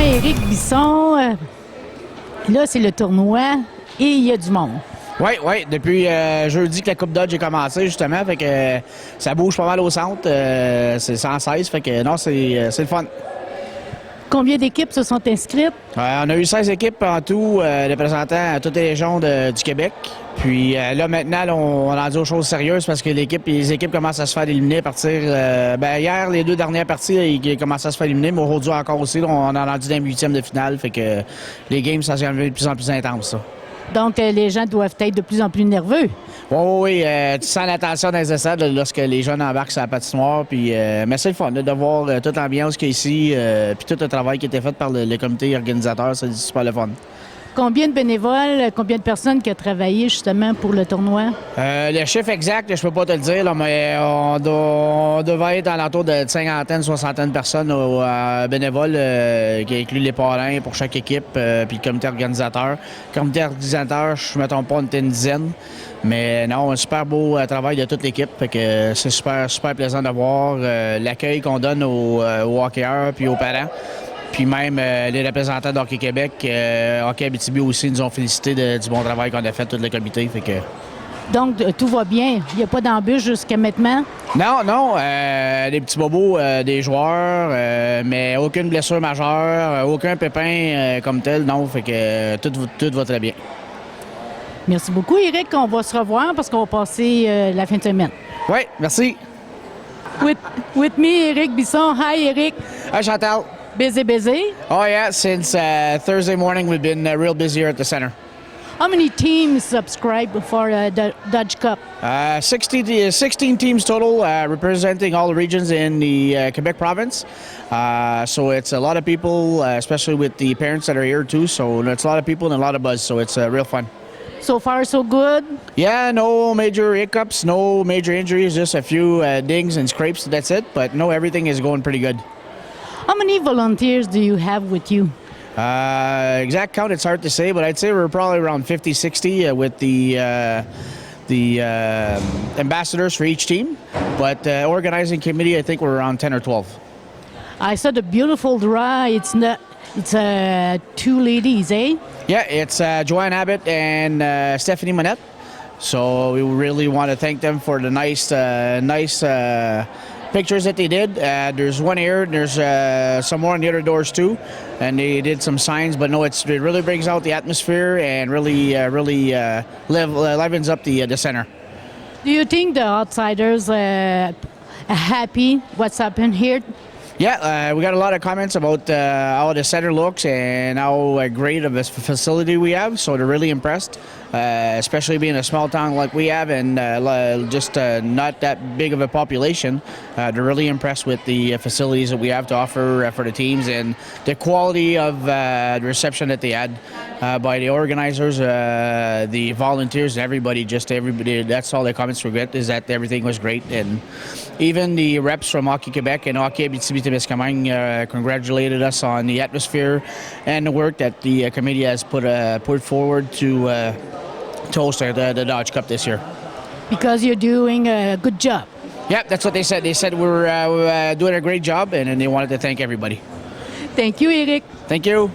Éric Bisson, là, c'est le tournoi et il y a du monde. Oui. Depuis jeudi que la Coupe Dodge a commencé, justement, fait que ça bouge pas mal au centre. C'est 116, fait que non, c'est le fun. Combien d'équipes se sont inscrites? On a eu 16 équipes en tout, représentant toutes les régions du Québec. Puis là, maintenant, on a rendu aux choses sérieuses parce que les équipes commencent à se faire éliminer à partir... hier, les 2 dernières parties, ils commencent à se faire éliminer, mais aujourd'hui encore aussi, là, on a rendu dans le 8e de finale. Fait que les games, ça se devient de plus en plus intense, ça. Donc, les gens doivent être de plus en plus nerveux. Oui. Tu sens l'attention dans les estrades lorsque les jeunes embarquent sur la patinoire. Puis, mais c'est le fun de voir toute l'ambiance qu'il y a ici, puis tout le travail qui a été fait par le comité organisateur. C'est super le fun. Combien de bénévoles, combien de personnes qui ont travaillé justement pour le tournoi? Le chiffre exact, je peux pas te le dire, là, mais on devait être à l'entour de cinquantaine, soixantaine de personnes bénévoles, qui inclut les parrains pour chaque équipe, puis le comité organisateur. Le comité organisateur, je ne me trompe pas, on était une dizaine. Mais non, un super beau travail de toute l'équipe. Fait que c'est super plaisant de voir l'accueil qu'on donne aux hockeyeurs puis aux parents. Puis même les représentants d'Hockey Québec, Hockey Abitibi aussi nous ont félicité du bon travail qu'on a fait, tout le comité. Fait que... Donc, tout va bien. Il n'y a pas d'embûche jusqu'à maintenant? Non. Des petits bobos des joueurs, mais aucune blessure majeure, aucun pépin comme tel, non. Fait que tout va très bien. Merci beaucoup, Éric. On va se revoir parce qu'on va passer la fin de semaine. Oui, merci. With me, Éric Bisson. Hi, Éric. Hi, Chantal. Busy? Oh, yeah. Since Thursday morning, we've been real busy here at the center. How many teams subscribe for the Dodge Cup? 16 teams total, representing all the regions in the Quebec province. So it's a lot of people, especially with the parents that are here too. So it's a lot of people and a lot of buzz. So it's real fun. So far, so good? Yeah, no major hiccups, no major injuries, just a few dings and scrapes. That's it. But no, everything is going pretty good. How many volunteers do you have with you? Exact count, it's hard to say, but I'd say we're probably around 50, 60 with the ambassadors for each team. But organizing committee, I think we're around 10 or 12. I saw the beautiful draw. It's 2 ladies, eh? Yeah, it's Joanne Abbott and Stephanie Monette. So we really want to thank them for the nice pictures that they did. There's one here, and there's some more on the other doors too, and they did some signs. But no, it really brings out the atmosphere and really livens up the center. Do you think the outsiders are happy what's happened here? Yeah, we got a lot of comments about how the center looks and how great of a facility we have. So they're really impressed, especially being a small town like we have and just not that big of a population. They're really impressed with the facilities that we have to offer for the teams and the quality of the reception that they had by the organizers, the volunteers, and everybody. That's all the comments we get, is that everything was great. And even the reps from Hockey Quebec and Hockey Abitibi-Témiscamingue congratulated us on the atmosphere and the work that the committee has put forward to host the Dodge Cup this year. Because you're doing a good job. Yeah, that's what they said. They said we're doing a great job, and then they wanted to thank everybody. Thank you, Éric. Thank you.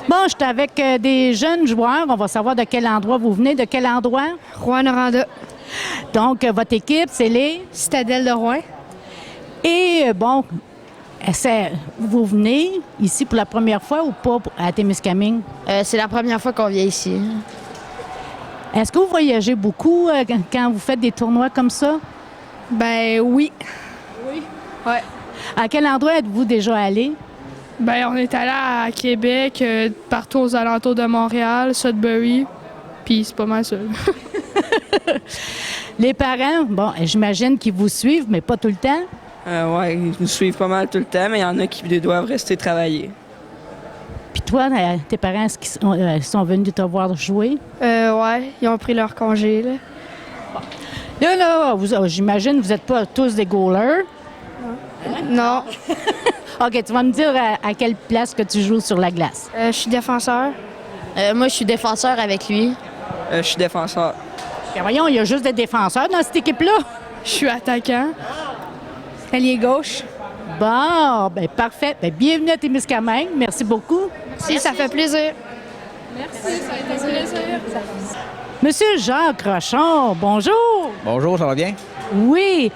Bon, je suis avec des jeunes joueurs. On va savoir de quel endroit vous venez. De quel endroit? Rouen-Noranda. Donc, votre équipe, c'est les... Citadelle de Rouen. Et bon, vous venez ici pour la première fois ou pas à Témiscamingue? C'est la première fois qu'on vient ici. Est-ce que vous voyagez beaucoup quand vous faites des tournois comme ça? Ben oui. Oui? Ouais. À quel endroit êtes-vous déjà allé? Ben on est allé à Québec, partout aux alentours de Montréal, Sudbury, puis c'est pas mal ça. Les parents, bon, j'imagine qu'ils vous suivent, mais pas tout le temps? Oui, ils nous suivent pas mal tout le temps, mais il y en a qui doivent rester travailler. Puis toi, tes parents, est-ce qu'ils sont venus te voir jouer? Ouais, ils ont pris leur congé, là. Là, j'imagine que vous n'êtes pas tous des goalers. Non. OK, tu vas me dire à quelle place que tu joues sur la glace. Je suis défenseur. Moi, je suis défenseur avec lui. Je suis défenseur. Bien, voyons, il y a juste des défenseurs dans cette équipe-là. Je suis attaquant. Ailier gauche. Bon, ben parfait. Ben, bienvenue à Témiscamingue. Merci beaucoup. Si, ça fait plaisir. Merci, ça a été un plaisir. Monsieur Jacques Rochon, bonjour. Bonjour, ça va bien? Oui.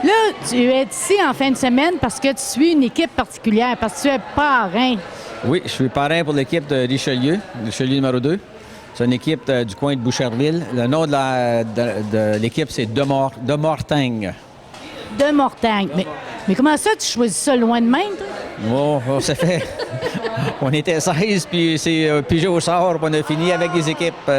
Là, tu es ici en fin de semaine parce que tu suis une équipe particulière, parce que tu es parrain. Oui, je suis parrain pour l'équipe de Richelieu numéro 2. C'est une équipe du coin de Boucherville. Le nom de l'équipe, c'est De Mortagne. De Mortagne. Mais comment ça, tu choisis ça loin de même, toi? Oh, ça fait... on était 16, puis c'est pigé au sort, puis on a fini avec les équipes.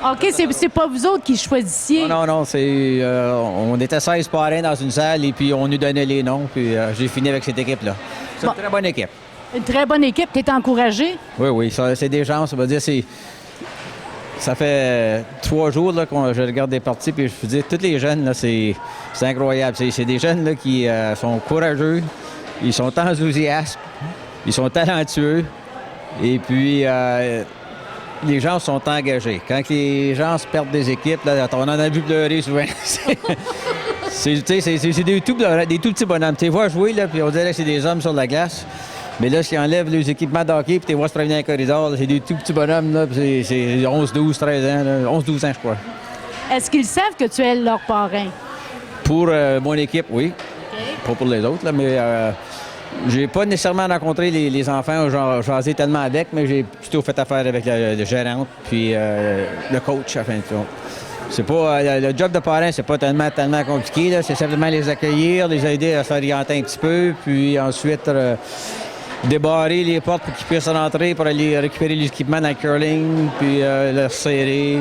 OK, c'est pas vous autres qui choisissiez. Non, c'est... on était 16 parrains dans une salle, et puis on nous donnait les noms, puis j'ai fini avec cette équipe-là. C'est une très bonne équipe. Une très bonne équipe. Tu es encouragé? Oui, c'est des gens, ça veut dire, ça fait 3 jours là, que je regarde des parties, puis je vous dis, tous les jeunes, là, c'est incroyable. C'est des jeunes là, qui sont courageux, ils sont enthousiastes, ils sont talentueux, et puis les gens sont engagés. Quand les gens se perdent des équipes, là, on en a vu pleurer souvent. c'est des tout petits bonhommes. Tu les vois jouer, là, puis on dirait que c'est des hommes sur la glace. Mais là, s'ils enlèvent les équipements de hockey, puis tu les vois se promener dans les corridors, là, c'est des tout petits bonhommes, là, puis c'est 11, 12, 13 ans, 11, 12 ans, je crois. Est-ce qu'ils savent que tu es leur parrain? Pour mon équipe, oui. Pas pour les autres, là, mais j'ai pas nécessairement rencontré les enfants, j'en ai tellement avec, mais j'ai plutôt fait affaire avec le gérant, puis le coach, à fin de compte. C'est pas, le job de parrain, c'est pas tellement compliqué, là. C'est simplement les accueillir, les aider à s'orienter un petit peu, puis ensuite débarrer les portes pour qu'ils puissent rentrer pour aller récupérer l'équipement dans le curling, puis le serrer.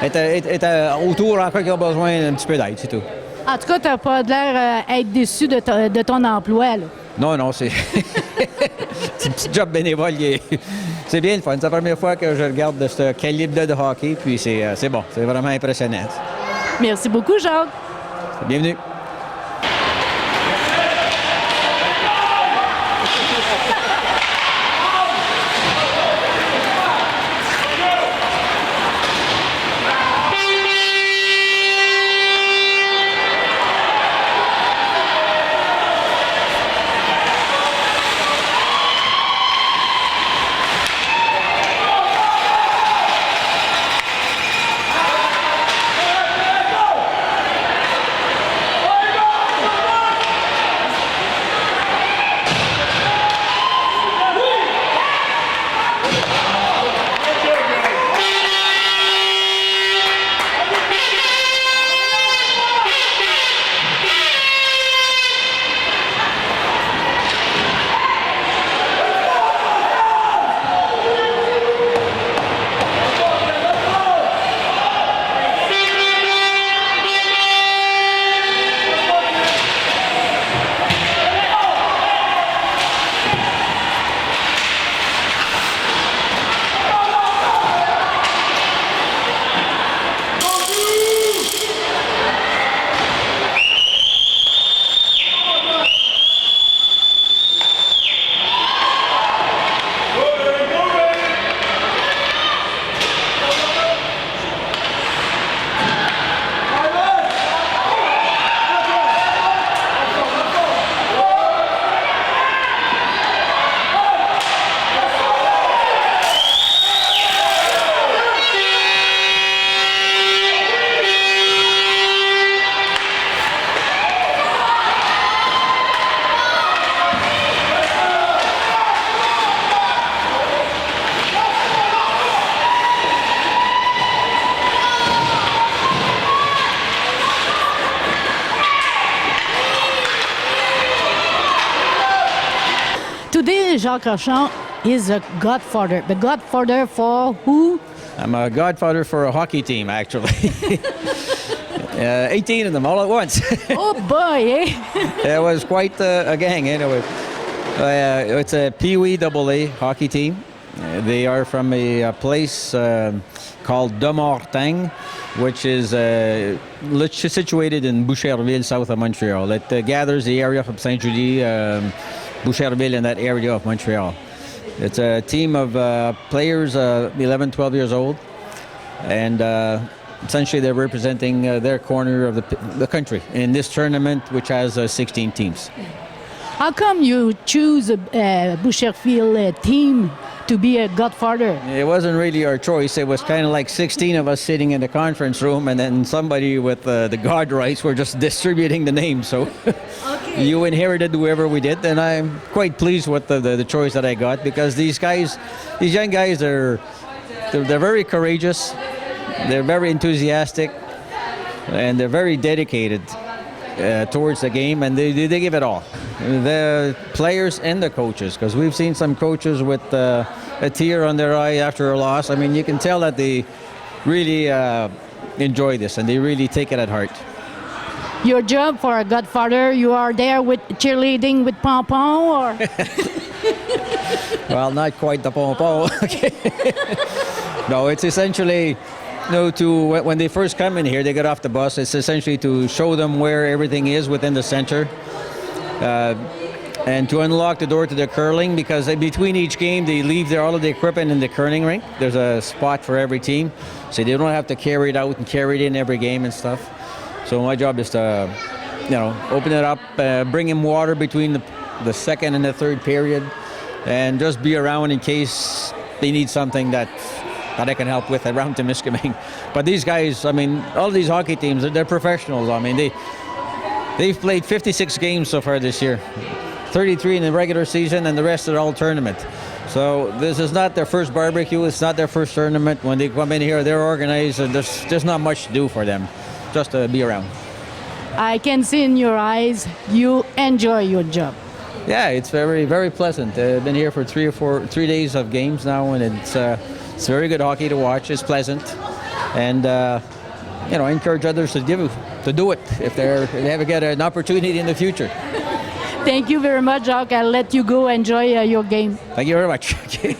Être autour encore qu'ils ont besoin d'un petit peu d'aide, c'est tout. En tout cas, tu n'as pas l'air être déçu de ton emploi, là. Non, c'est... c'est un petit job bénévole. C'est bien le fun. C'est la première fois que je regarde de ce calibre-là de hockey, puis c'est bon. C'est vraiment impressionnant. Merci beaucoup, Jacques. Bienvenue. Today, Jacques Rochon is a godfather. The godfather for who? I'm a godfather for a hockey team, actually. 18 of them all at once. Oh boy, eh? It was quite a gang, anyway. It's a Pee Wee AA hockey team. They are from a place called De Mortagne, which is situated in Boucherville, south of Montreal. It gathers the area from Saint-Julie, Boucherville, in that area of Montreal. It's a team of players 11, 12 years old, and essentially they're representing their corner of the country in this tournament, which has 16 teams. How come you choose Boucherville team to be a godfather? It wasn't really our choice. It was kind of like 16 of us sitting in the conference room, and then somebody with the God rights were just distributing the names. So you inherited whoever we did, and I'm quite pleased with the choice that I got, because these young guys, they're very courageous, they're very enthusiastic, and they're very dedicated towards the game, and they give it all. The players and the coaches, because we've seen some coaches with a tear on their eye after a loss. I mean, you can tell that they really enjoy this, and they really take it at heart. Your job for a godfather, you are there with cheerleading with Pompon, or? Well, not quite the pompon. Okay. No, it's essentially, when they first come in here, they get off the bus. It's essentially to show them where everything is within the center, and to unlock the door to the curling, because between each game they leave all of the equipment in the curling rink. There's a spot for every team, so they don't have to carry it out and carry it in every game and stuff. So my job is to, open it up, bring in water between the second and the third period, and just be around in case they need something that I can help with around Temiskaming. But these guys, I mean, all these hockey teams, they're professionals. I mean, they've played 56 games so far this year, 33 in the regular season, and the rest are all tournament. So this is not their first barbecue. It's not their first tournament. When they come in here, they're organized, and there's not much to do for them, just to be around. I can see in your eyes you enjoy your job. Yeah, it's very, very pleasant. I've been here for 3 days of games now, and it's very good hockey to watch. It's pleasant, and I encourage others to do it if they ever get an opportunity in the future. Thank you very much, Jacques. I'll let you go enjoy your game. Thank you very much. Okay.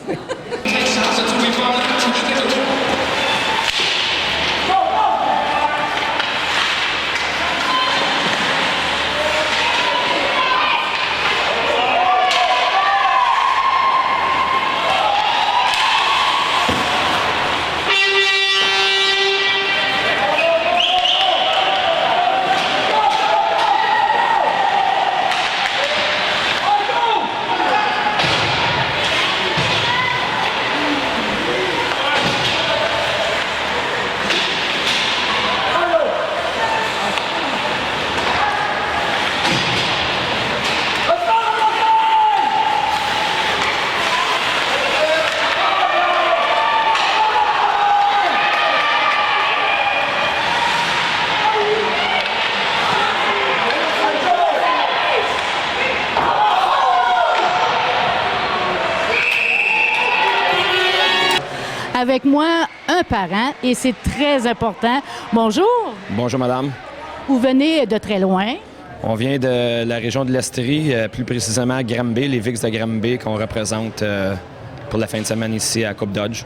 Avec moi, un parent, et c'est très important. Bonjour, Bonjour, madame. vous venez de très loin. On vient de la région de l'Estrie, plus précisément Granby, les Vics de Granby qu'on représente pour la fin de semaine ici à Coupe Dodge.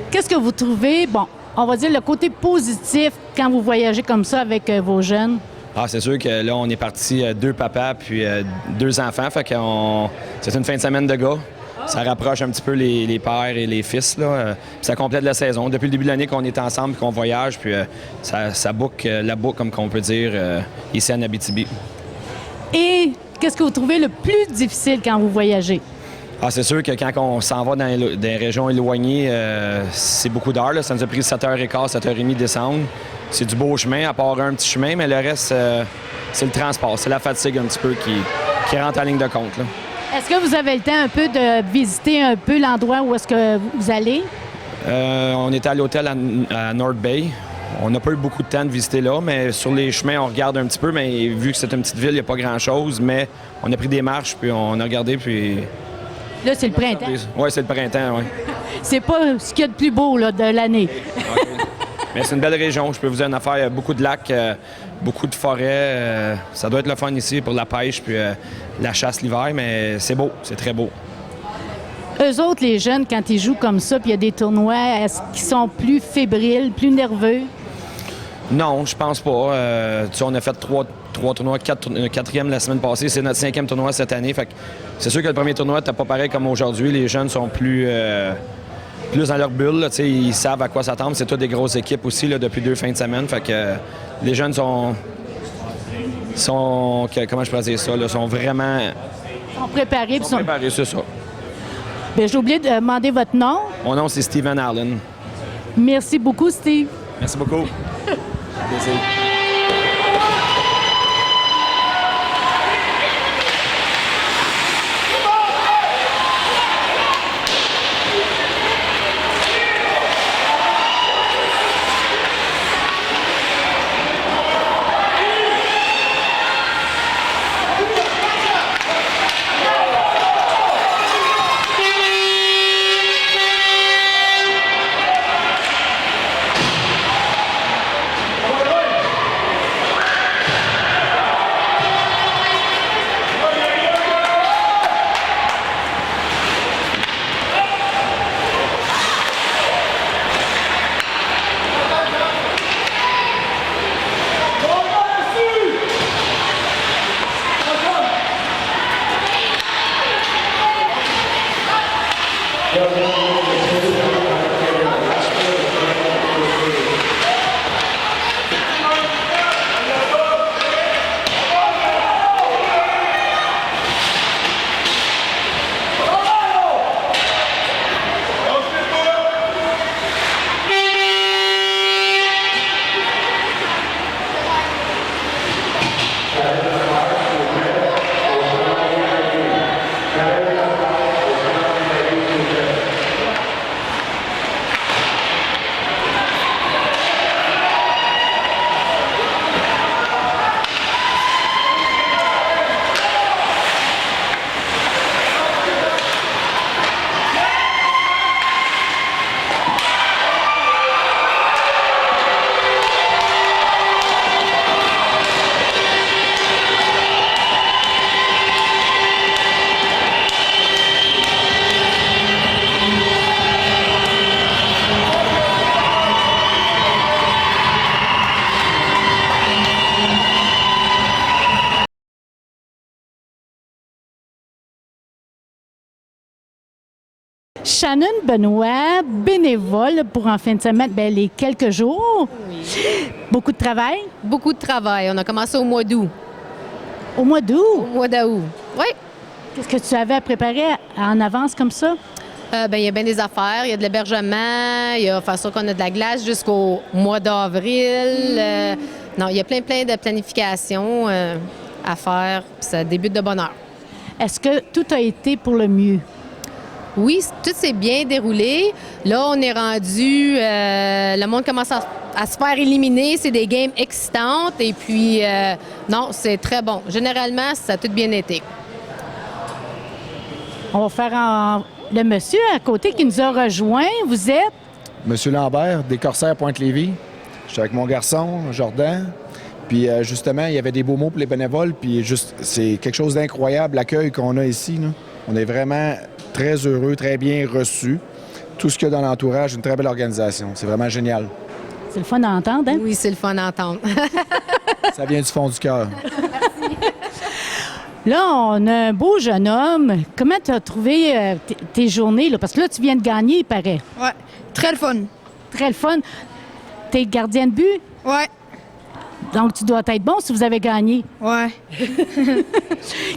Qu'est-ce que vous trouvez, on va dire le côté positif quand vous voyagez comme ça avec vos jeunes? Ah, c'est sûr que là, on est parti 2 papas puis 2 enfants, fait que c'est une fin de semaine de gars. Ça rapproche un petit peu les pères et les fils, là. Puis ça complète la saison. Depuis le début de l'année qu'on est ensemble, qu'on voyage, puis ça boucle la boucle, comme qu'on peut dire, ici en Abitibi. Et qu'est-ce que vous trouvez le plus difficile quand vous voyagez? Ah, c'est sûr que quand on s'en va dans des régions éloignées, c'est beaucoup d'heures, là. Ça nous a pris 7h15, 7h30 descendre. C'est du beau chemin, à part un petit chemin, mais le reste, c'est le transport. C'est la fatigue un petit peu qui rentre en ligne de compte, là. Est-ce que vous avez le temps un peu de visiter un peu l'endroit où est-ce que vous allez? On était à l'hôtel à North Bay. On n'a pas eu beaucoup de temps de visiter là, mais sur les chemins, on regarde un petit peu. Mais vu que c'est une petite ville, il n'y a pas grand-chose. Mais on a pris des marches, puis on a regardé, puis... Là, c'est le printemps. Oui, c'est le printemps, oui. C'est pas ce qu'il y a de plus beau là, de l'année. Okay. Mais c'est une belle région. Je peux vous dire une affaire. Il y a beaucoup de lacs, beaucoup de forêts. Ça doit être le fun ici pour la pêche, puis la chasse l'hiver. Mais c'est beau, c'est très beau. Eux autres, les jeunes, quand ils jouent comme ça, puis il y a des tournois, est-ce qu'ils sont plus fébriles, plus nerveux? Non, je pense pas. Tu sais, on a fait 3 tournois, 4e la semaine passée. C'est notre 5e tournoi cette année. Fait que c'est sûr que le premier tournoi n'était pas pareil comme aujourd'hui. Les jeunes sont plus dans leur bulle. Là, ils savent à quoi s'attendre. C'est toutes des grosses équipes aussi là, depuis 2 fins de semaine. Fait que les jeunes sont comment je pourrais dire ça, là, sont vraiment Ils sont préparés. puis sont- préparés, c'est ça. Ben, j'ai oublié de demander votre nom. Mon nom, c'est Steven Allen. Merci beaucoup, Steve. Merci beaucoup. Plaisir. Shannon Benoît, bénévole pour en fin de semaine, ben, les quelques jours. Beaucoup de travail. Beaucoup de travail. On a commencé au mois d'août. Au mois d'août, Au mois d'août. Oui. qu'est-ce que tu avais à préparer en avance comme ça? Ben, il y a bien des affaires. Il y a de l'hébergement. Il y a faire sûr qu'on a de la glace jusqu'au mois d'avril. Non, il y a plein de planifications à faire. Puis ça débute de bonne heure. Est-ce que tout a été pour le mieux? Oui, tout s'est bien déroulé. Là, on est rendu... le monde commence à se faire éliminer. C'est des games excitantes. Et puis, non, c'est très bon. Généralement, ça a tout bien été. On va faire le monsieur à côté qui nous a rejoint. Vous êtes? Monsieur Lambert, des Corsaires Pointe-Lévis. Je suis avec mon garçon, Jordan. Puis justement, il y avait des beaux mots pour les bénévoles. Puis juste, c'est quelque chose d'incroyable, l'accueil qu'on a ici, là. On est vraiment très heureux, très bien reçus. Tout ce qu'il y a dans l'entourage, une très belle organisation. C'est vraiment génial. C'est le fun d'entendre, hein? Oui, c'est le fun d'entendre. Ça vient du fond du cœur. Là, on a un beau jeune homme. Comment tu as trouvé tes journées? Là? Parce que là, tu viens de gagner, il paraît. Ouais, très le fun. Très le fun. T'es gardien de but, Ouais, donc tu dois être bon si vous avez gagné. ouais.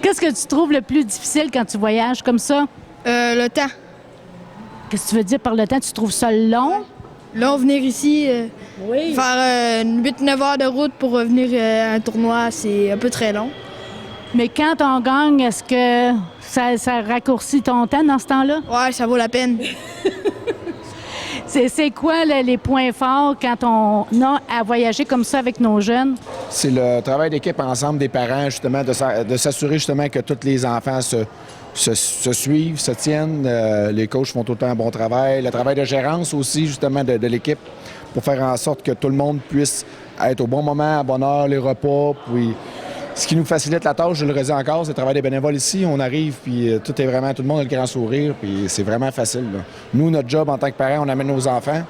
Qu'est-ce que tu trouves le plus difficile quand tu voyages comme ça? Le temps. Qu'est-ce que tu veux dire par le temps? Tu trouves ça long? Là, venir ici, Oui. faire 8-9 heures de route pour revenir à un tournoi, c'est un peu très long. Mais quand on gagne, est-ce que ça raccourcit ton temps dans ce temps-là? Ouais, ça vaut la peine. C'est quoi les points forts quand on a à voyager comme ça avec nos jeunes? C'est le travail d'équipe ensemble des parents, justement, de s'assurer justement que tous les enfants se suivent, se tiennent. Les coachs font tout le temps un bon travail. Le travail de gérance aussi, justement, de l'équipe pour faire en sorte que tout le monde puisse être au bon moment, à bonne heure, les repas. Puis, ce qui nous facilite la tâche, je le redis encore, c'est le travail des bénévoles ici. On arrive, puis tout le monde a le grand sourire, puis c'est vraiment facile, là. Nous, notre job en tant que parents, on amène nos enfants,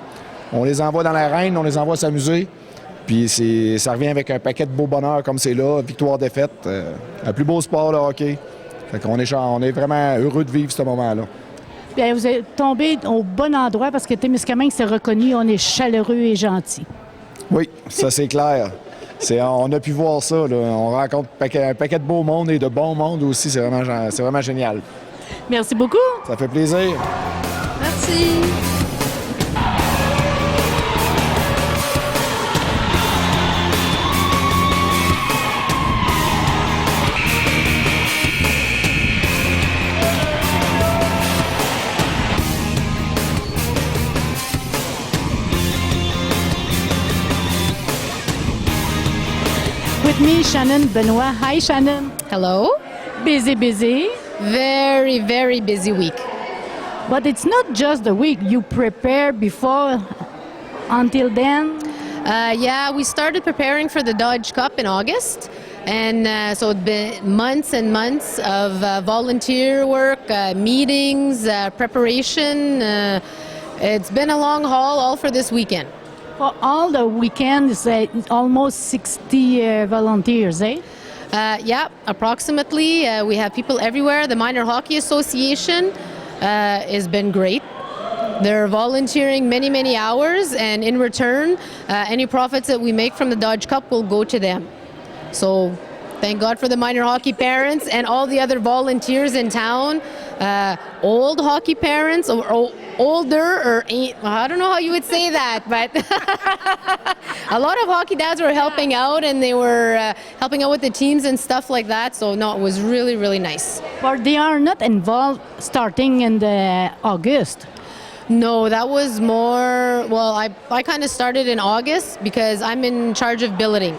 on les envoie dans l'arène, on les envoie s'amuser, puis ça revient avec un paquet de beaux bonheurs comme c'est là, victoire-défaite, le plus beau sport, le hockey. Fait qu'on on est vraiment heureux de vivre ce moment-là. Bien, vous êtes tombé au bon endroit parce que Témiscamingue, c'est reconnu, on est chaleureux et gentil. Oui, ça c'est clair. On a pu voir ça. Là. On rencontre un paquet de beau monde et de bon monde aussi. C'est vraiment génial. Merci beaucoup. Ça fait plaisir. Merci. With me, Shannon Benoit. Hi, Shannon. Hello. Busy. Very, very busy week. But it's not just the week. You prepare before, until then. Yeah, we started preparing for the Dodge Cup in August. And so it's been months and months of volunteer work, meetings, preparation. It's been a long haul all for this weekend. For all the weekends, almost 60 volunteers, eh? Yeah, approximately. We have people everywhere. The Minor Hockey Association has been great. They're volunteering many, many hours, and in return, any profits that we make from the Dodge Cup will go to them. So thank God for the minor hockey parents and all the other volunteers in town. Old hockey parents, or older, or I don't know how you would say that, but a lot of hockey dads were helping out, and they were helping out with the teams and stuff like that. So no, it was really, really nice. But they are not involved starting in the August. No, that was more, well, I kind of started in August because I'm in charge of billeting.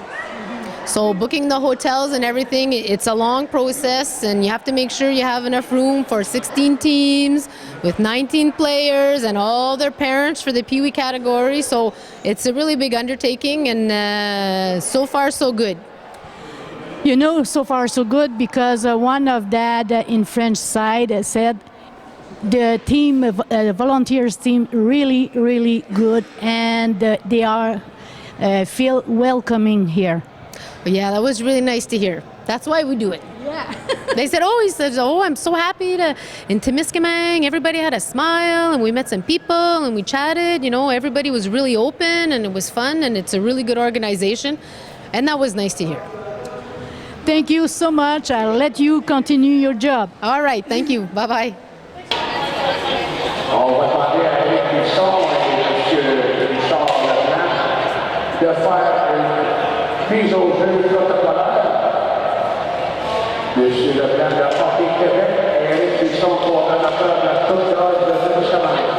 So booking the hotels and everything, it's a long process, and you have to make sure you have enough room for 16 teams with 19 players and all their parents for the Pee Wee category. So it's a really big undertaking, and so far so good. You know, so far so good, because one of dad in French side said the team, volunteers team, really, really good, and they are feel welcoming here. Yeah, that was really nice to hear. That's why we do it. Yeah. They said, I'm so happy to, in Temiskaming, everybody had a smile, and we met some people, and we chatted, you know, everybody was really open, and it was fun, and it's a really good organization, and that was nice to hear. Thank you so much. I'll let you continue your job. All right, thank you. Bye-bye. On va demander à Eric Bisson et M. Richard Leblanc de faire une mise au jeu protocolaire. M. Leblanc de Hockey Québec et Eric Bisson, coordonnateur de la Coupe d'âge de Témiscamingue.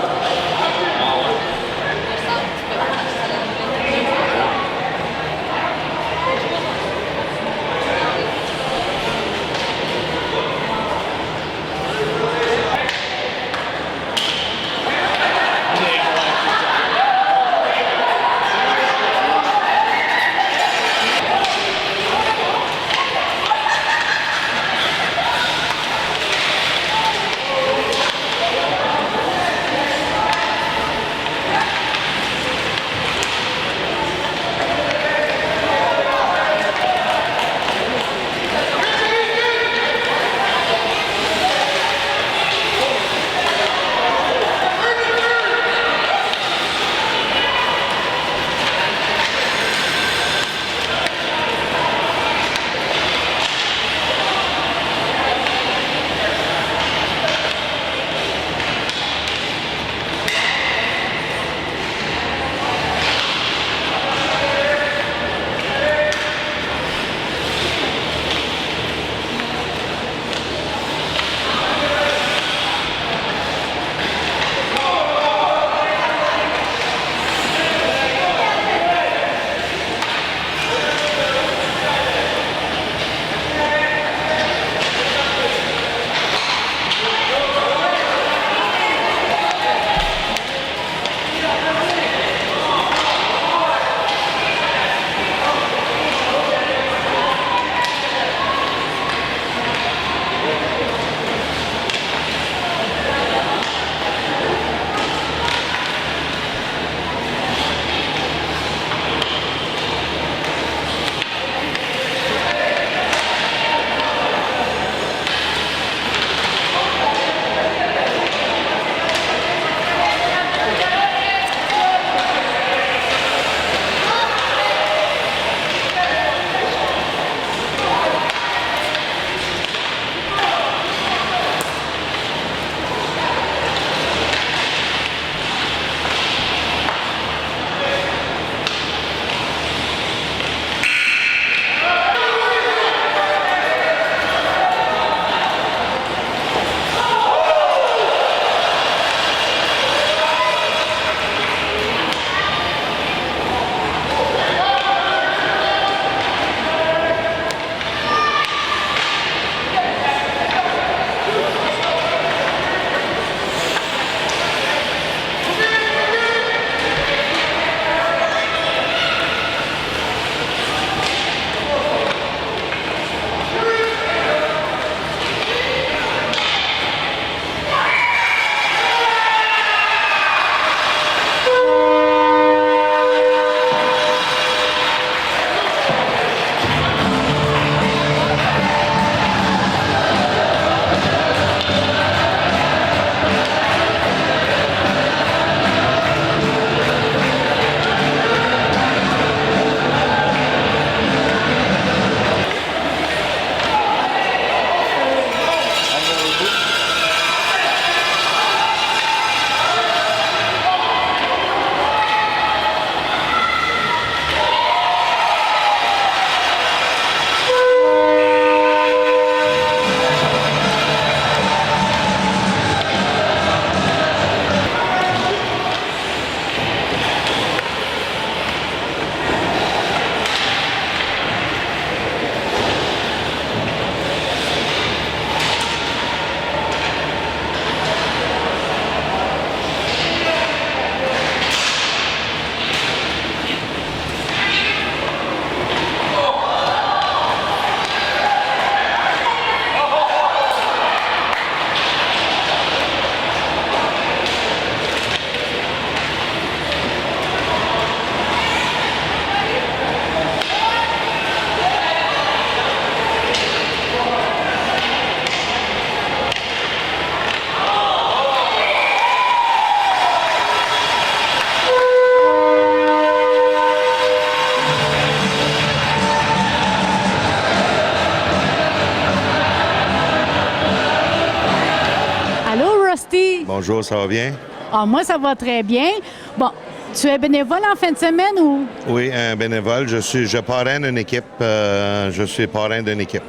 Bonjour, ça va bien? Ah, moi, ça va très bien. Bon, tu es bénévole en fin de semaine ou? Oui, un bénévole. Je parraine une équipe. Je suis parrain d'une équipe.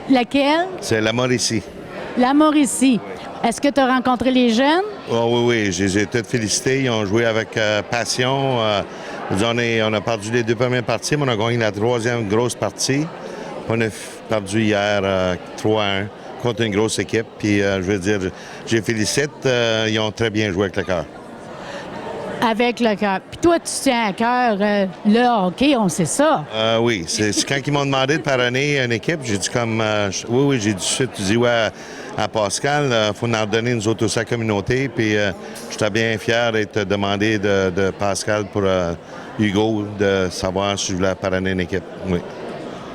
Laquelle? C'est la Mauricie. La Mauricie. Est-ce que tu as rencontré les jeunes? Oh, oui, oui, je les ai tous félicités. Ils ont joué avec passion. On a perdu les 2 premières parties, mais on a gagné la 3e grosse partie. On a perdu hier 3-1 contre une grosse équipe. Puis, je veux dire, je les félicite. Ils ont très bien joué avec le cœur. Avec le cœur. Puis toi, tu tiens à cœur le hockey, on sait ça. Oui, c'est quand ils m'ont demandé de parrainer une équipe, j'ai dit comme... oui, j'ai dit tout de suite, tu dis ouais à Pascal, il faut en donner nous autres aussi à la communauté. Puis j'étais bien fier d'être demandé de Pascal pour Hugo de savoir si je voulais parrainer une équipe. Oui.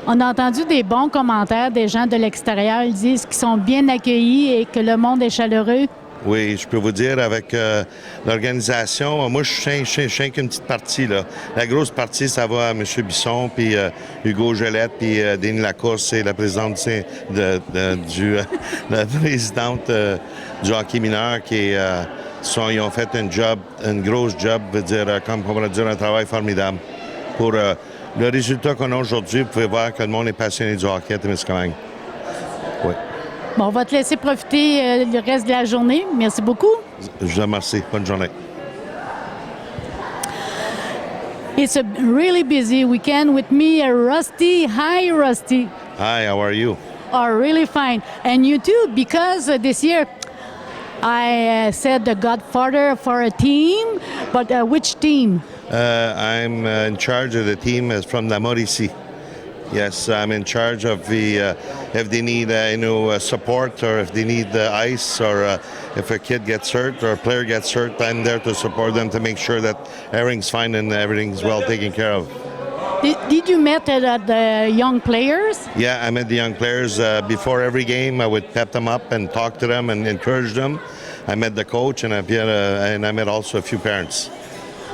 On a entendu des bons commentaires des gens de l'extérieur. Ils disent qu'ils sont bien accueillis et que le monde est chaleureux. Oui, je peux vous dire, avec l'organisation, moi, je suis qu'une petite partie, là. La grosse partie, ça va à M. Bisson, puis Hugo Gelette, puis Denis Lacourse, c'est la présidente la présidente du hockey mineur qui ils ont fait une grosse job, veut dire, comme on pourrait dire, un travail formidable. Pour le résultat qu'on a aujourd'hui, vous pouvez voir que le monde est passionné du hockey à Témiscamingue. Oui. Bon, on va te laisser profiter le reste de la journée. Merci beaucoup. Je vous remercie. Bonne journée. It's a really busy weekend with me, Rusty. Hi, Rusty. Hi, how are you? Oh, really fine. And you too, because this year I said the godfather for a team, but which team? I'm in charge of the team from La Mauricie. Yes, I'm in charge of the if they need support or if they need the ice or if a kid gets hurt or a player gets hurt, I'm there to support them to make sure that everything's fine and everything's well taken care of. Did you meet the young players? Yeah, I met the young players before every game. I would pep them up and talk to them and encourage them. I met the coach and I met also a few parents.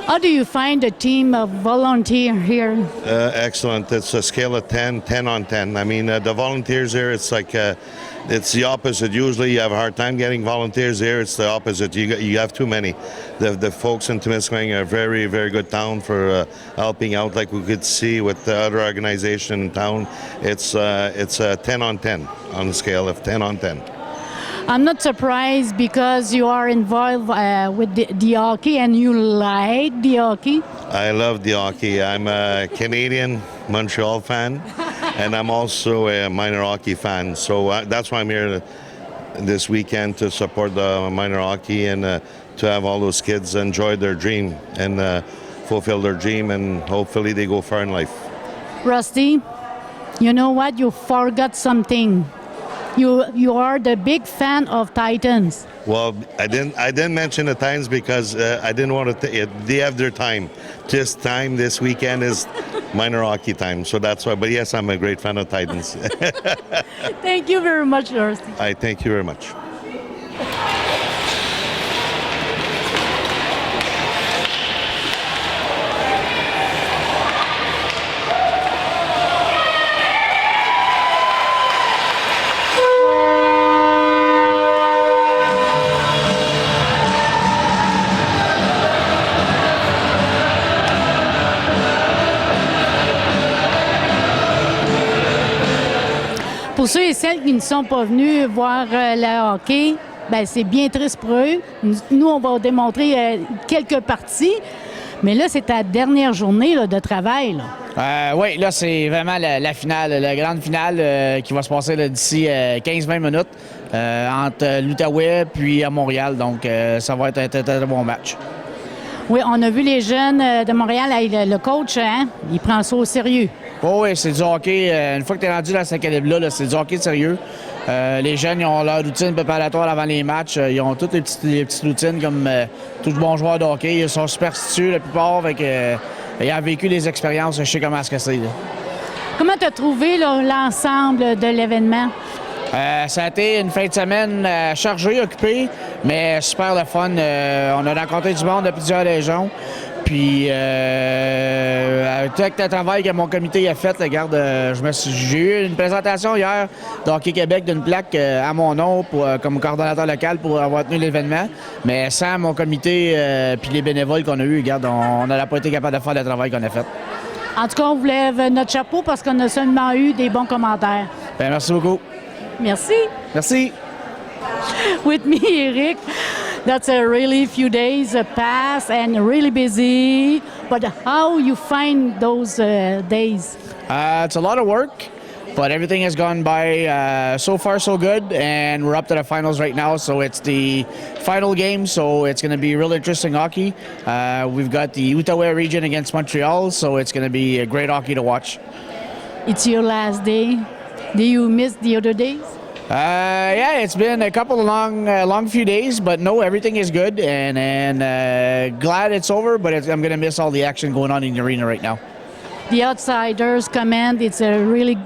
How do you find a team of volunteers here? Excellent. It's a scale of 10 on 10. I mean, the volunteers here, it's like, it's the opposite. Usually you have a hard time getting volunteers here. It's the opposite. You have too many. The folks in Témiscamingue are a very, very good town for helping out, like we could see with the other organization in town. It's a 10 on 10 on the scale of 10 on 10. I'm not surprised because you are involved with the hockey and you like the hockey. I love the hockey. I'm a Canadian Montreal fan, and I'm also a minor hockey fan. So that's why I'm here this weekend to support the minor hockey and to have all those kids enjoy their dream and fulfill their dream, and hopefully they go far in life. Rusty, you know what? You forgot something. You are the big fan of Titans. Well, I didn't mention the Titans because I didn't want to. They have their time. Just time this weekend is minor hockey time, so that's why. But yes, I'm a great fan of Titans. Thank you very much, Rusty. I thank you very much. Pour ceux et celles qui ne sont pas venus voir le hockey, ben c'est bien triste pour eux. Nous, on va démontrer quelques parties, mais là, c'est ta dernière journée là, de travail. Oui, là, c'est vraiment la finale, la grande finale qui va se passer d'ici 15-20 minutes entre l'Outaouais puis à Montréal. Donc, ça va être un très bon match. Oui, on a vu les jeunes de Montréal, le coach, hein, il prend ça au sérieux. Oh oui, c'est du hockey. Une fois que tu es rendu dans cette calibre-là, c'est du hockey sérieux. Les jeunes, ils ont leur routine préparatoire avant les matchs. Ils ont toutes les petites routines comme tout bon joueur de hockey. Ils sont superstitieux, la plupart. Ils ont vécu les expériences. Je sais comment c'est. Comment tu as trouvé l'ensemble de l'événement? Ça a été une fin de semaine chargée, occupée, mais super le fun. On a rencontré du monde de plusieurs régions. Puis, tout le travail que mon comité a fait, regarde, j'ai eu une présentation hier de Hockey Québec d'une plaque à mon nom comme coordonnateur local pour avoir tenu l'événement. Mais sans mon comité puis les bénévoles qu'on a eus, regarde, on n'aurait pas été capable de faire le travail qu'on a fait. En tout cas, on vous lève notre chapeau parce qu'on a seulement eu des bons commentaires. Bien, merci beaucoup. Merci. Merci. With me, Eric. That's a really few days pass and really busy. But how you find those days? It's a lot of work, but everything has gone by so far so good, and we're up to the finals right now. So it's the final game, so it's going to be real interesting hockey. We've got the Outaouais region against Montreal, so it's going to be a great hockey to watch. It's your last day. Do you miss the other days? Yeah, it's been a couple of long few days, but no, everything is good, and glad it's over. But I'm going to miss all the action going on in the arena right now. The outsiders comment it's a really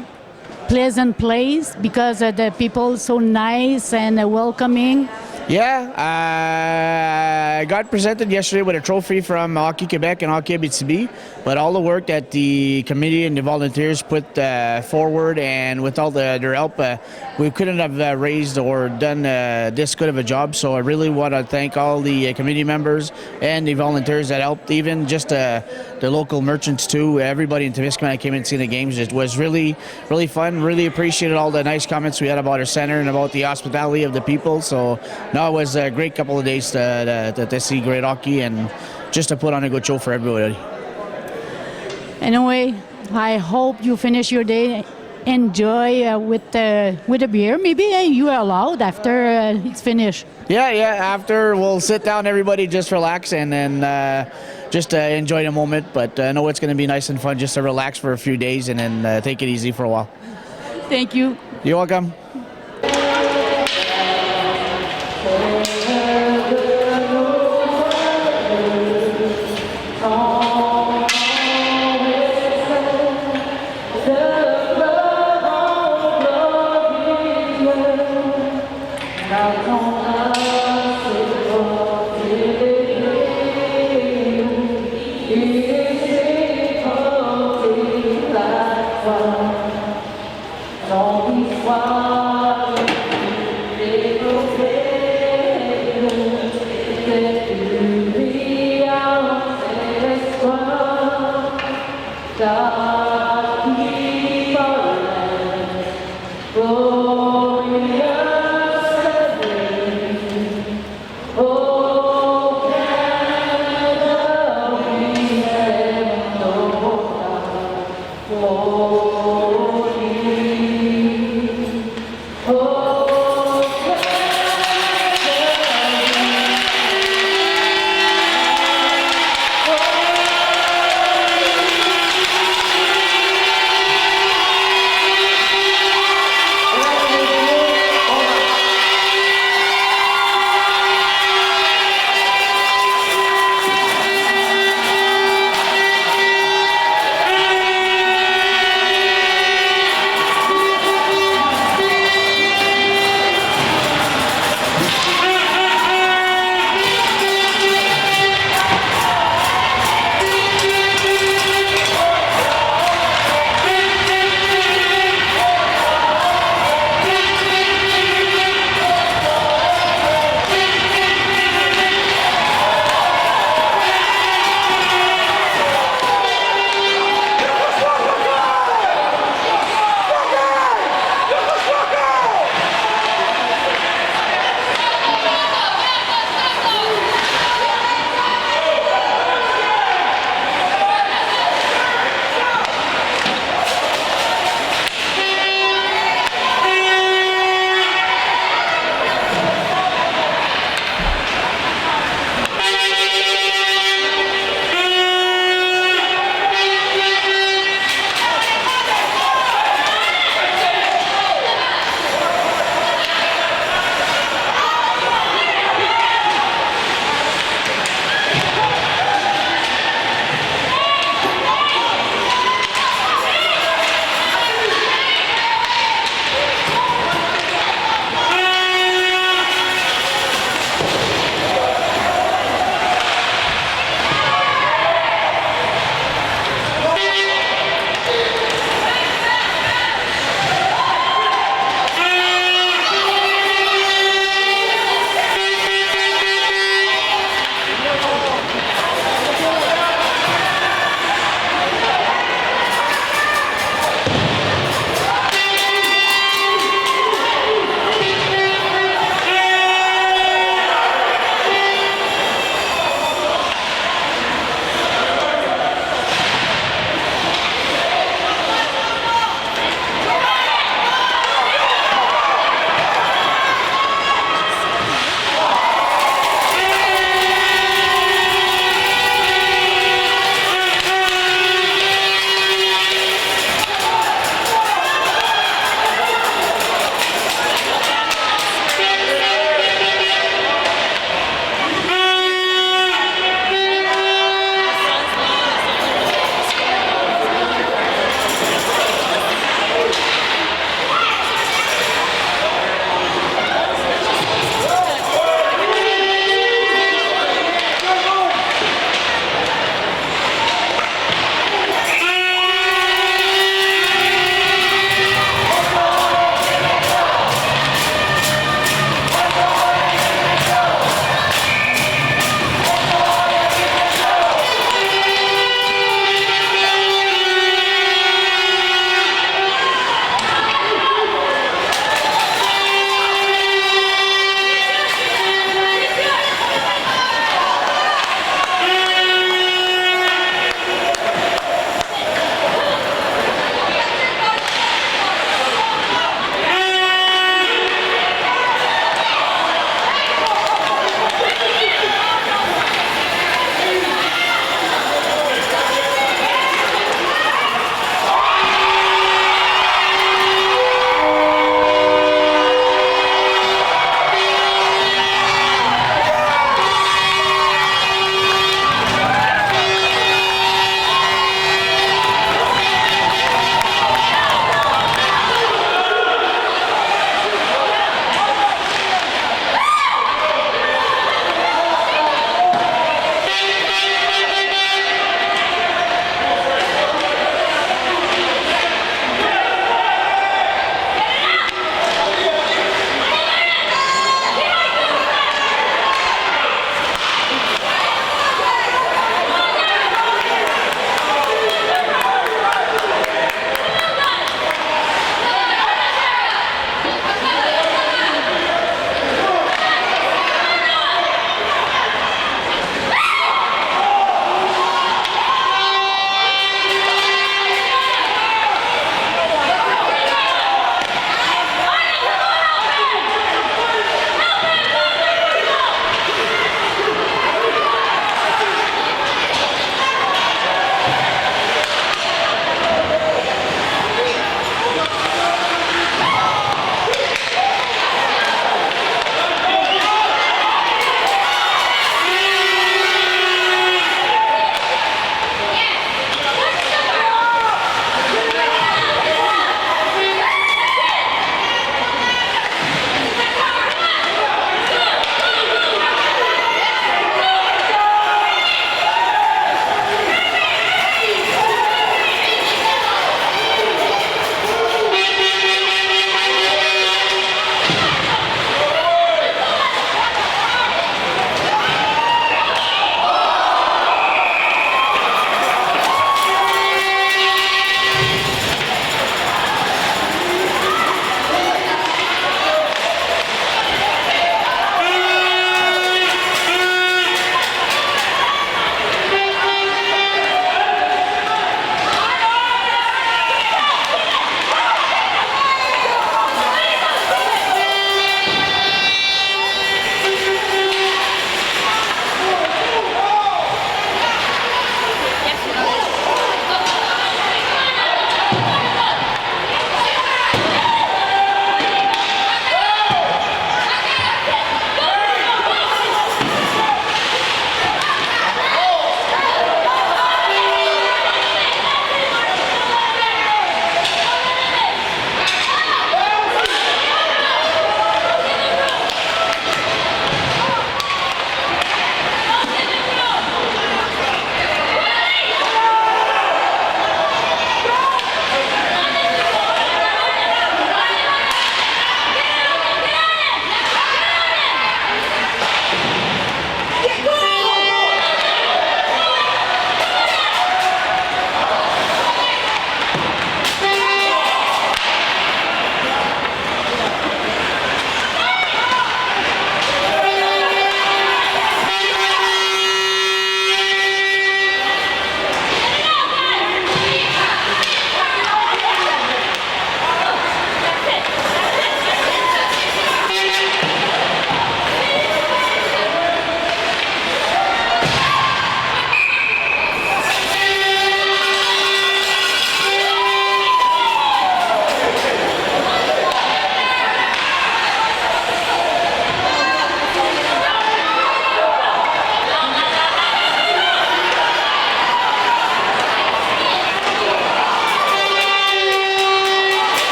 pleasant place because the people so nice and welcoming. Yeah, I got presented yesterday with a trophy from Hockey Quebec and Hockey Abitibi, but all the work that the committee and the volunteers put forward, and with all their help, we couldn't have raised or done this good of a job. So I really want to thank all the committee members and the volunteers that helped, even just the local merchants too. Everybody in Temiskaming that came in to see the games. It was really, really fun. Really appreciated all the nice comments we had about our center and about the hospitality of the people. So no, it was a great couple of days to see great hockey and just to put on a good show for everybody. Anyway, I hope you finish your day. Enjoy with a beer. Maybe you are allowed after it's finished. Yeah. After we'll sit down, everybody just relax and then just enjoy the moment. But I know it's going to be nice and fun just to relax for a few days and then take it easy for a while. Thank you. You're welcome.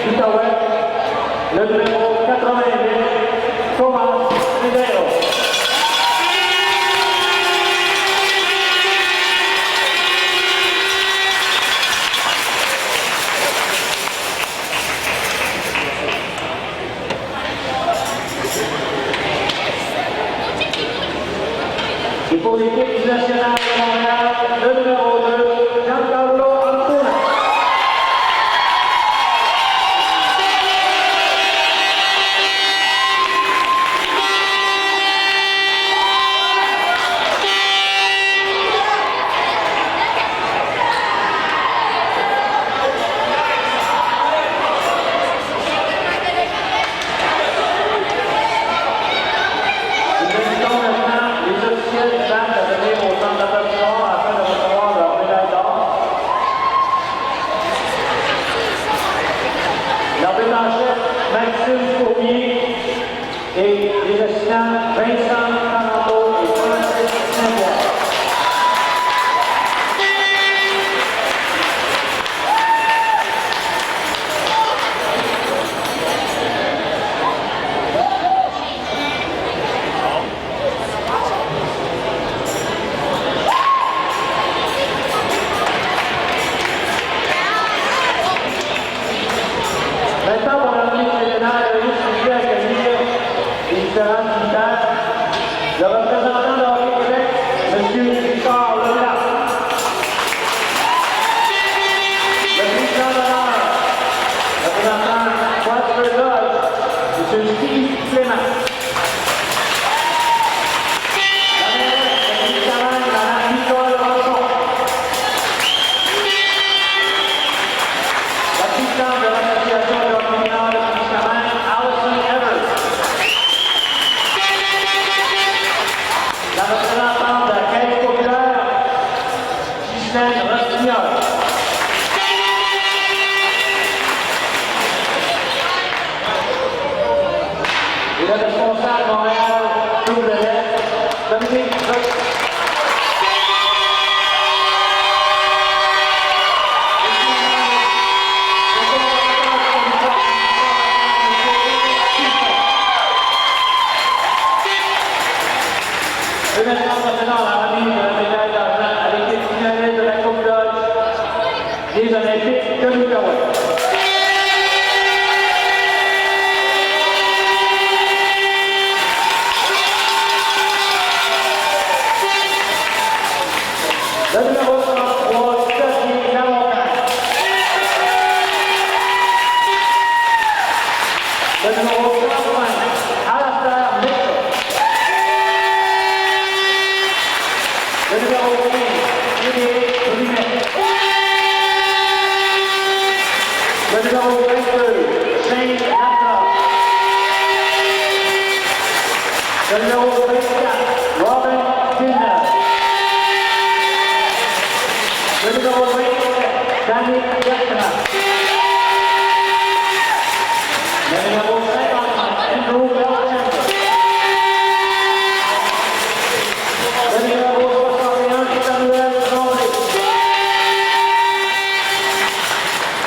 d'Outaouais, le numéro 88, Thomas Ribeiro. Et pour l'équipe nationale de Montréal, le numéro 2, Giancarlo Antuna. Maxime Fournier et les assistants Vincent Taranto et Francis Saint-Bois. Maintenant, pour la ministre générale, je suis accueillir les différents militaires. Le représentant de Hockey Québec, M. Richard Leblanc. Le président d'honneur, représentant Prosper Lodge, M. Steve Clément. La mairesse de Témiscamingue, Mme Nicole Rochon. L'assistante de l'association de hockey mineur de Témiscamingue, Allison Evers. La représentante de la Caisse populaire, Ghislaine Rossignol. Et le responsable de Montréal, Tour de l'Est, Dominique Roch. Le maintenant concernant la remise de la médaille d'argent à l'équipe finaliste de la Coupe Lodge des Olympiques de l'Outaouais. Le numéro 33, Xavier Lamontagne. Le numéro 35, Alastair Mitchell. Le numéro 15, Didier Brunet. Le numéro 22, Shane Latta. Le numéro 24, Robin Kilner. Le numéro 27, Danny Gertner. Le numéro 55, Andrew Belchamp. Le numéro 61, Samuel Tremblay.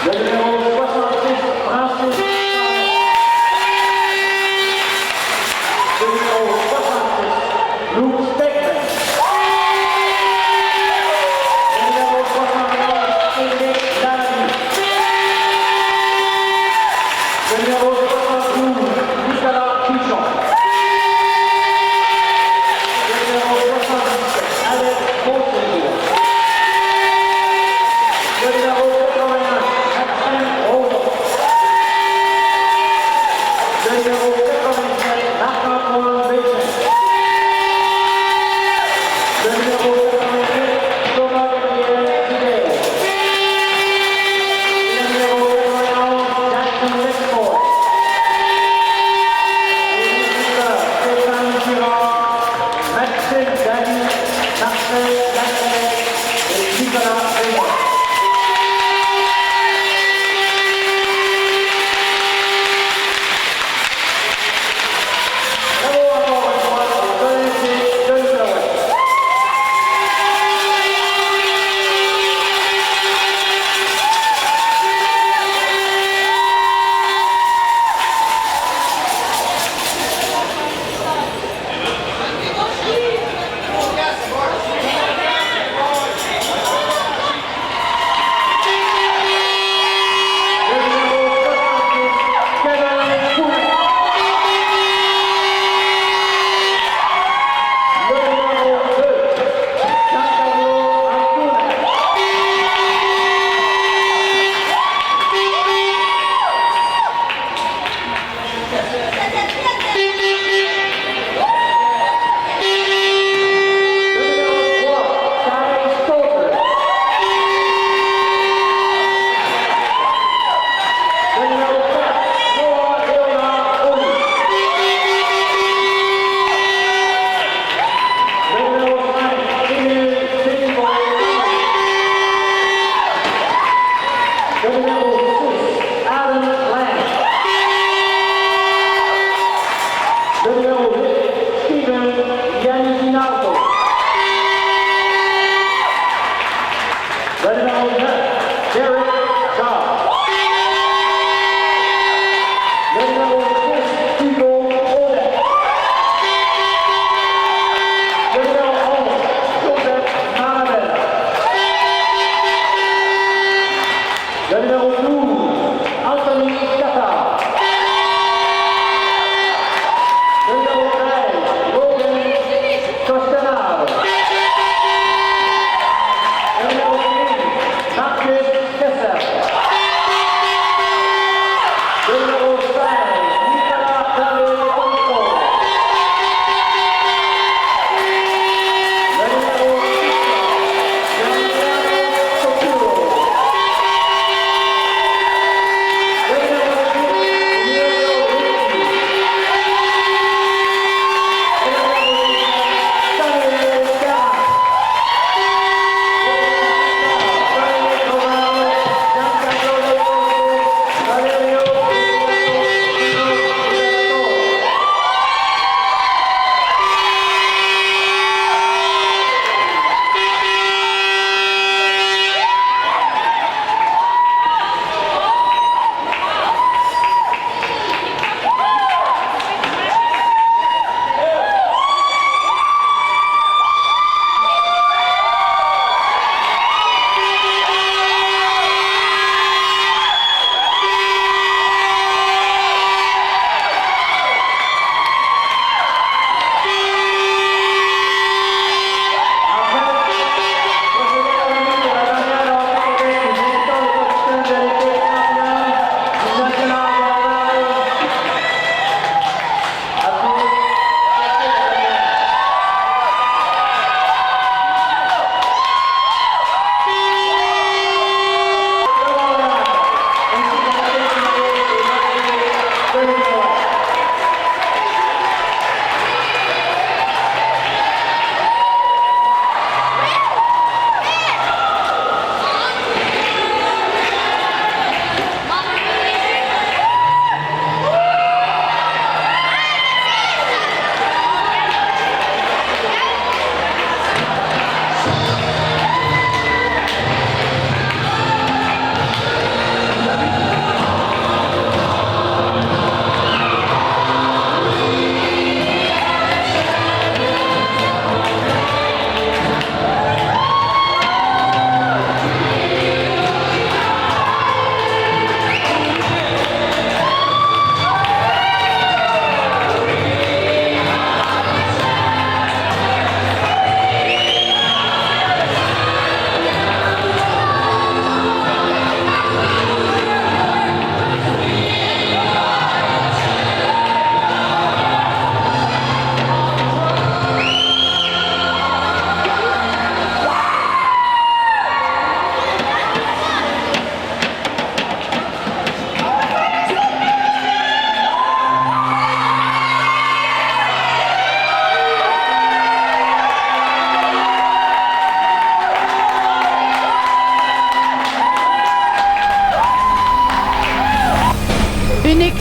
Le numéro 66, Francis Charest. Le numéro 66, Luke Stegman. Le numéro 71, Eric Lavie. Le numéro 72, Nicolas Pichon. Le numéro 77, Alex Beauséjour. Le numéro 81, Maxime Roland. Le numéro 87, Marc-Antoine Béchin. Le numéro 88, Thomas Gabriel Ribeiro. Le numéro 91, Jackson Lexford.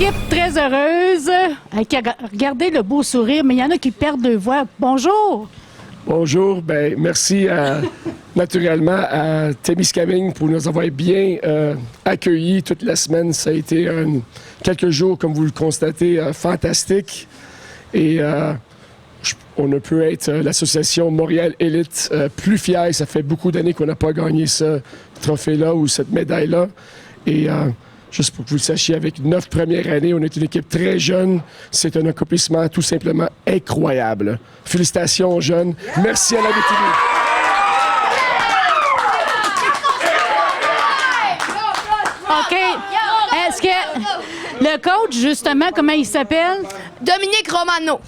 équipe très heureuse, qui a regardé le beau sourire, mais il y en a qui perdent leur voix. Bonjour! Bonjour, ben merci naturellement à Témiscamingue pour nous avoir bien accueillis toute la semaine. Ça a été quelques jours, comme vous le constatez, fantastiques. Et on ne peut être l'association Montréal Élite plus fière. Ça fait beaucoup d'années qu'on n'a pas gagné ce trophée-là ou cette médaille-là. Et juste pour que vous le sachiez, avec 9 premières années, on est une équipe très jeune. C'est un accomplissement tout simplement incroyable. Félicitations aux jeunes. Merci à la BTV. OK. Est-ce que le coach, justement, comment il s'appelle? Dominique Romano.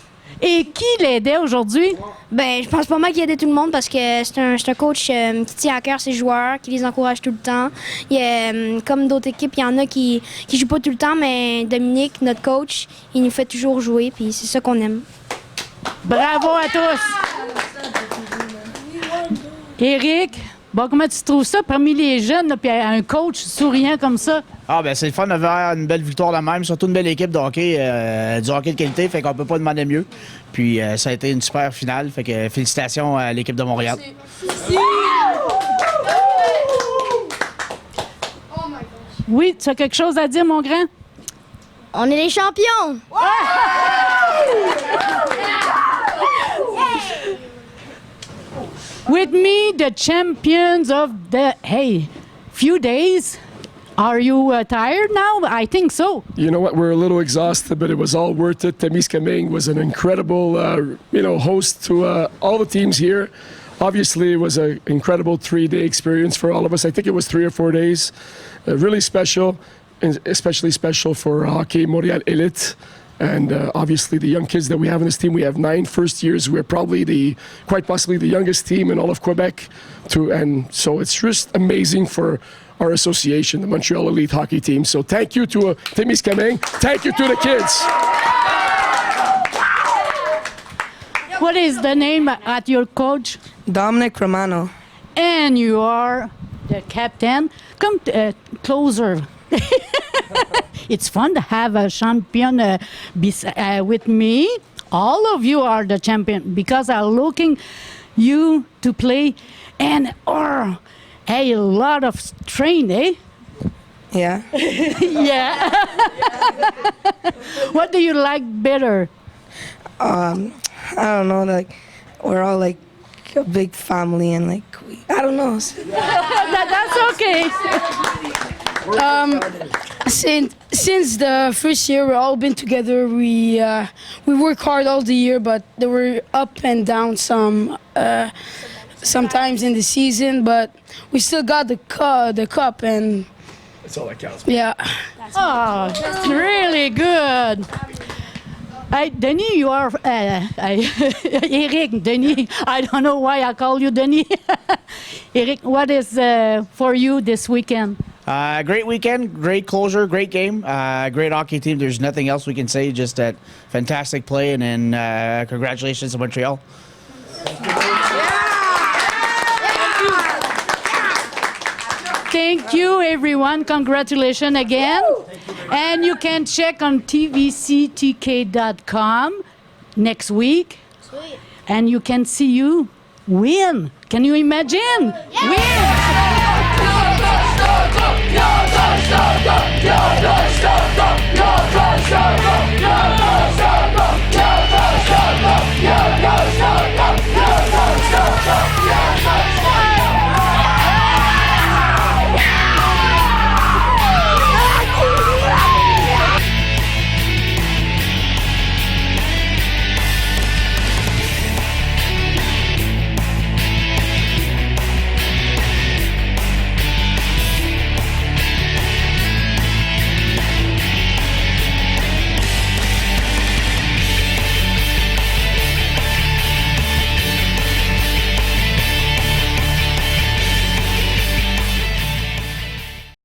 Et qui l'aidait aujourd'hui? Ben, je pense pas mal qu'il aide tout le monde parce que c'est un coach qui tient à cœur ses joueurs, qui les encourage tout le temps. Il y a, comme d'autres équipes, il y en a qui jouent pas tout le temps, mais Dominique, notre coach, il nous fait toujours jouer, puis c'est ça qu'on aime. Bravo à tous! Éric, bon, comment tu trouves ça parmi les jeunes, là, puis un coach souriant comme ça? Ah, ben c'est le fun de voir une belle victoire de même, surtout une belle équipe de hockey, du hockey de qualité, fait qu'on peut pas demander mieux. Puis ça a été une super finale, fait que félicitations à l'équipe de Montréal. Oui, tu as quelque chose à dire, mon grand? On est les champions! With me, the champions of the, few days. Are you tired now? I think so. You know what? We're a little exhausted, but it was all worth it. Temiskaming was an incredible, host to all the teams here. Obviously, it was an incredible 3-day experience for all of us. I think it was 3 or 4 days. Really special, and especially special for Hockey Montréal Elite. And obviously, the young kids that we have in this team, we have 9 first years. We're probably quite possibly the youngest team in all of Quebec. And so it's just amazing for our association, the Montreal Elite Hockey Team. So thank you to Temiskaming. Thank you to the kids. What is the name at your coach? Dominic Romano. And you are the captain. Come closer. It's fun to have a champion with me. All of you are the champion because I'm looking you to play and a lot of train, eh? Yeah. Yeah. What do you like better? I don't know, like, we're all like a big family and like, I don't know. That's okay. Since the first year, we've all been together. We work hard all the year, but there were up and down sometimes in the season. But we still got the cup, and That's all that counts. yeah. Oh, that's really good. Hey, Denis, you are... Eric, Denis, I don't know why I call you Denis. Eric, what is for you this weekend? Great weekend, great closure, great game, great hockey team. There's nothing else we can say, just that fantastic play, and then congratulations to Montreal. Thank you, everyone. Congratulations again. And you can check on tvctk.com next week. Sweet. And you can see you win. Can you imagine? Win!